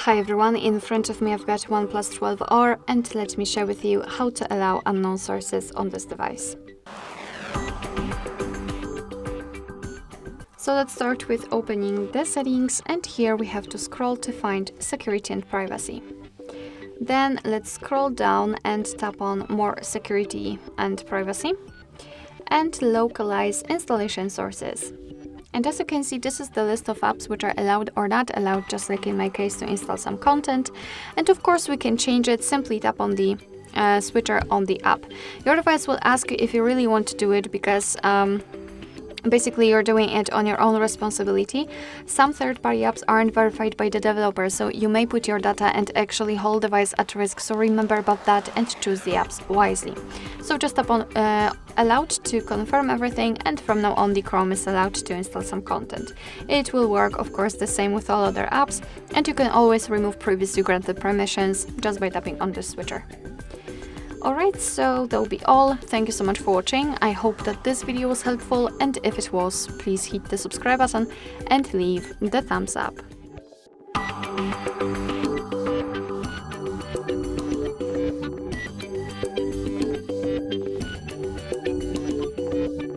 Hi everyone, in front of me I've got OnePlus 12R and let me share with you how to allow unknown sources on this device. So let's start with opening the settings, and here we have to scroll to find security and privacy. Then let's scroll down and tap on more security and privacy and localize installation sources. And as you can see, this is the list of apps which are allowed or not allowed, just like in my case, to install some content. And of course we can change it, simply tap on the switcher on the app. Your device will ask you if you really want to do it, because basically you're doing it on your own responsibility. Some third-party apps aren't verified by the developer, so you may put your data and actually whole device at risk, so remember about that and choose the apps wisely. So just tap on allowed to confirm everything, and from now on the Chrome is allowed to install some content. It will work, of course, the same with all other apps, and you can always remove previously granted permissions just by tapping on the switcher. Alright, so that'll be all. Thank you so much for watching. I hope that this video was helpful, and if it was, please hit the subscribe button and leave the thumbs up.